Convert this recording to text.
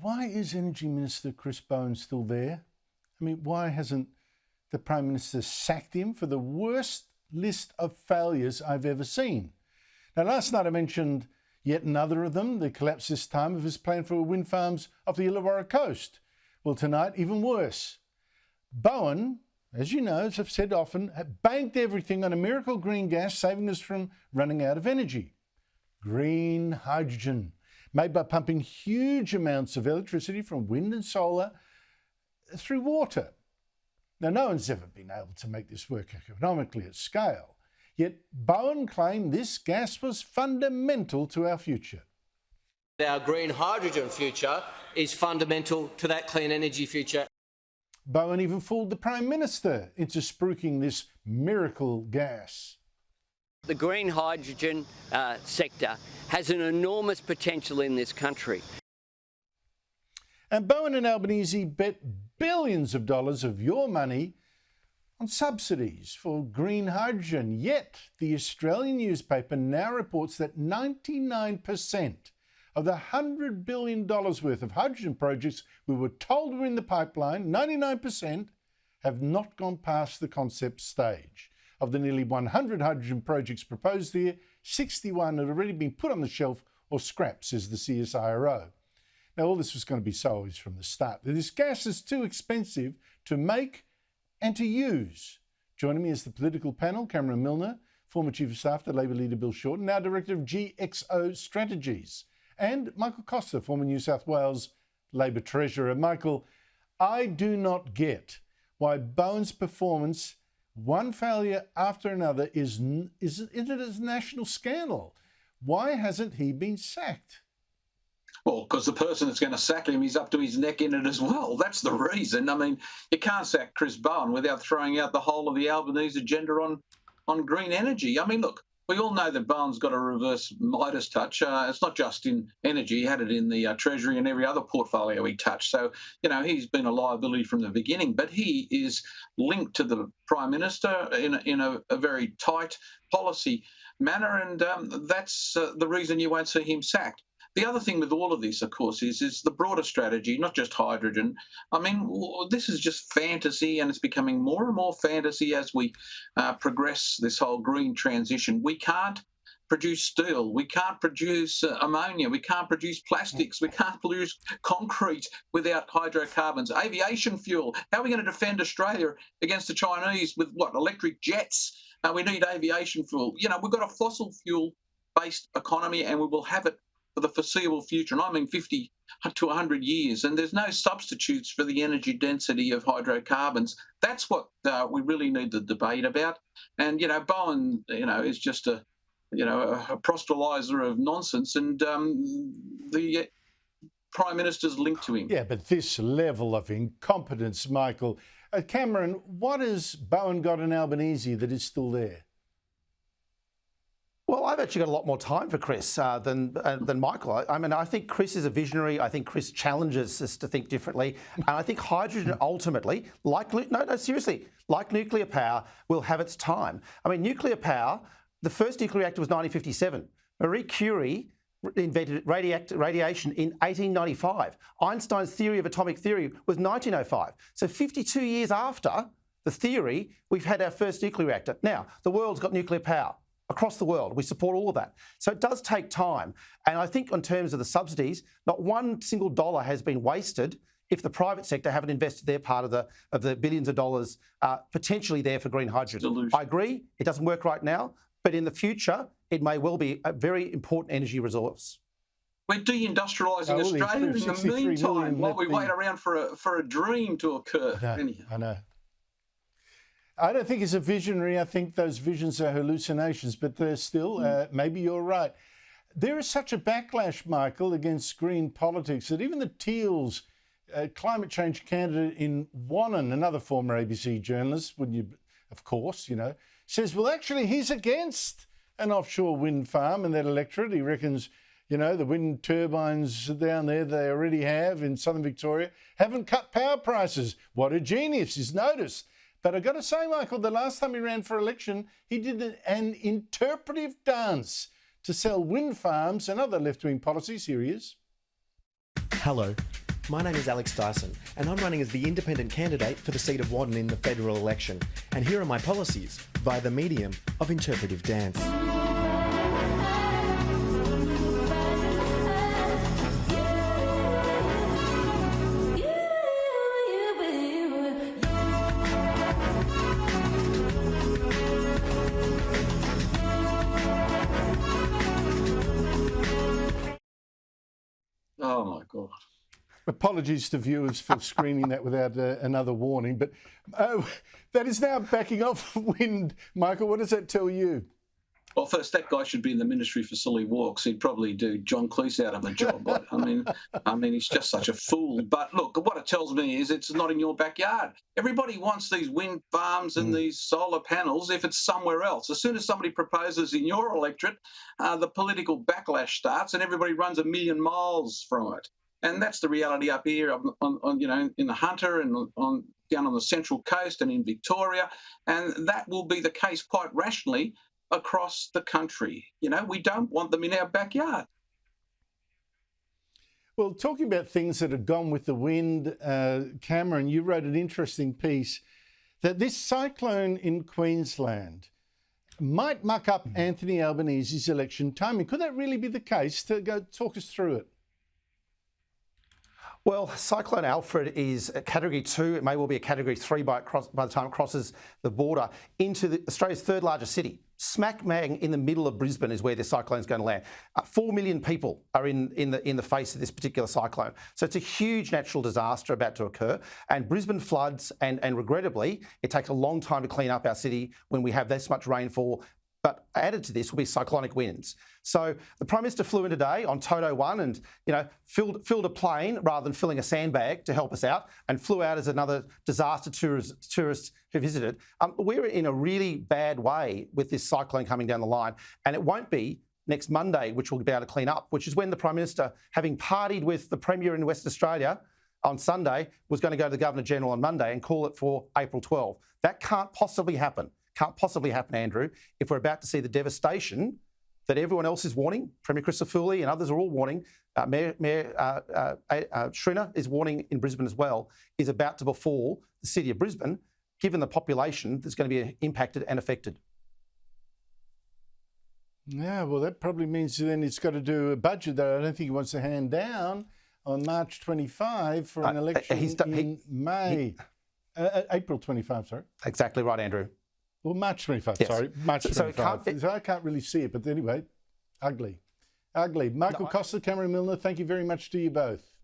why is Energy Minister Chris Bowen still there? I mean, why hasn't the Prime Minister sacked him for the worst list of failures I've ever seen? Now, last night I mentioned yet another of them, the collapse this time of his plan for wind farms off the Illawarra coast. Well, tonight, even worse. Bowen, as you know, as I've said often, banked everything on a miracle green gas saving us from running out of energy. Green hydrogen, made by pumping huge amounts of electricity from wind and solar through water. Now, no one's ever been able to make this work economically at scale, yet Bowen claimed this gas was fundamental to our future. Our green hydrogen future is fundamental to that clean energy future. Bowen even fooled the Prime Minister into spruiking this miracle gas. The green hydrogen sector has an enormous potential in this country. And Bowen and Albanese bet billions of dollars of your money on subsidies for green hydrogen. Yet the Australian newspaper now reports that 99% of the $100 billion worth of hydrogen projects we were told were in the pipeline, 99% have not gone past the concept stage. Of the nearly 100 hydrogen projects proposed here, 61 had already been put on the shelf or scrapped, says the CSIRO. Now, all this was going to be so obvious from the start. This gas is too expensive to make and to use. Joining me is the political panel, Cameron Milner, former Chief of Staff to Labor leader Bill Shorten, now Director of GXO Strategies, and Michael Costa, former New South Wales Labor Treasurer. Michael, I do not get why Bowen's performance, one failure after another, isn't it a national scandal? Why hasn't he been sacked? Well, because the person that's going to sack him is up to his neck in it as well. That's the reason. I mean, you can't sack Chris Bowen without throwing out the whole of the Albanese agenda on green energy. I mean, look, we all know that Bowen's got a reverse Midas touch. It's not just in energy. He had it in the Treasury and every other portfolio he touched. So, you know, he's been a liability from the beginning. But he is linked to the Prime Minister in a very tight policy manner, and that's the reason you won't see him sacked. The other thing with all of this, of course, is the broader strategy, not just hydrogen. I mean, this is just fantasy, and it's becoming more and more fantasy as we progress this whole green transition. We can't produce steel. We can't produce ammonia. We can't produce plastics. We can't produce concrete without hydrocarbons. Aviation fuel. How are we going to defend Australia against the Chinese with what? Electric jets? We need aviation fuel. You know, we've got a fossil fuel-based economy, and we will have it for the foreseeable future, and I mean 50 to 100 years, and there's no substitutes for the energy density of hydrocarbons. That's what we really need to debate about. And, you know, Bowen, you know, is just a proselytizer of nonsense, and the Prime Minister's linked to him. Yeah, but this level of incompetence, Michael. Cameron, what has Bowen got in Albanese that is still there? Well, I've actually got a lot more time for Chris than Michael. I mean, I think Chris is a visionary. I think Chris challenges us to think differently. And I think hydrogen ultimately, seriously, like nuclear power, will have its time. I mean, nuclear power, the first nuclear reactor was 1957. Marie Curie invented radiation in 1895. Einstein's theory of atomic theory was 1905. So 52 years after the theory, we've had our first nuclear reactor. Now, the world's got nuclear power. Across the world, we support all of that. So it does take time. And I think in terms of the subsidies, not one single dollar has been wasted if the private sector haven't invested their part of the billions of dollars potentially there for green hydrogen. I agree, it doesn't work right now, but in the future, it may well be a very important energy resource. We're deindustrialising Australia in the meantime while we wait around for a dream to occur. I know. I don't think he's a visionary. I think those visions are hallucinations, but they're still, maybe you're right. There is such a backlash, Michael, against green politics that even the Teals climate change candidate in Wannon, another former ABC journalist, of course, you know, says, well, actually, he's against an offshore wind farm and that electorate. He reckons, you know, the wind turbines down there they already have in southern Victoria haven't cut power prices. What a genius, he's noticed. But I've got to say, Michael, the last time he ran for election, he did an interpretive dance to sell wind farms and other left-wing policies. Here he is. Hello, My name is Alex Dyson, and I'm running as the independent candidate for the seat of Wadden in the federal election. And here are my policies via the medium of interpretive dance. Oh, my God. Apologies to viewers for screening that without another warning, but that is now backing off wind. Michael, what does that tell you? Well, first, that guy should be in the Ministry for Silly Walks. He'd probably do John Cleese out of a job. But, I mean, he's just such a fool. But look, what it tells me is it's not in your backyard. Everybody wants these wind farms and these solar panels if it's somewhere else. As soon as somebody proposes in your electorate, the political backlash starts and everybody runs a million miles from it. And that's the reality up here, in the Hunter and down on the Central Coast and in Victoria. And that will be the case quite rationally across the country. We don't want them in our backyard. Well, talking about things that have gone with the wind, Cameron, you wrote an interesting piece that this cyclone in Queensland might muck up Anthony Albanese's election timing. Could that really be the case? Go talk us through it. Well, Cyclone Alfred is a Category 2. It may well be a Category 3 by the time it crosses the border into Australia's third largest city. Smack bang in the middle of Brisbane is where this cyclone is going to land. 4 million people are in the face of this particular cyclone. So it's a huge natural disaster about to occur. And Brisbane floods, and regrettably, it takes a long time to clean up our city when we have this much rainfall. But added to this will be cyclonic winds. So the Prime Minister flew in today on Toto 1 and, filled a plane rather than filling a sandbag to help us out, and flew out as another disaster tourists who visited. We're in a really bad way with this cyclone coming down the line, and it won't be next Monday, which we'll be able to clean up, which is when the Prime Minister, having partied with the Premier in Western Australia on Sunday, was going to go to the Governor-General on Monday and call it for April 12. That can't possibly happen. Can't possibly happen, Andrew, if we're about to see the devastation that everyone else is warning. Premier Chris Bowen and others are all warning. Mayor Schrinner is warning in Brisbane as well, is about to befall the city of Brisbane, given the population that's going to be impacted and affected. Yeah, well, that probably means then it's got to do a budget that I don't think he wants to hand down on March 25 for an election in May. April 25, sorry. Exactly right, Andrew. Well, March 25, yes. sorry. March 25. So I can't really see it, but anyway, ugly. Michael Costa, Cameron Milner, thank you very much to you both.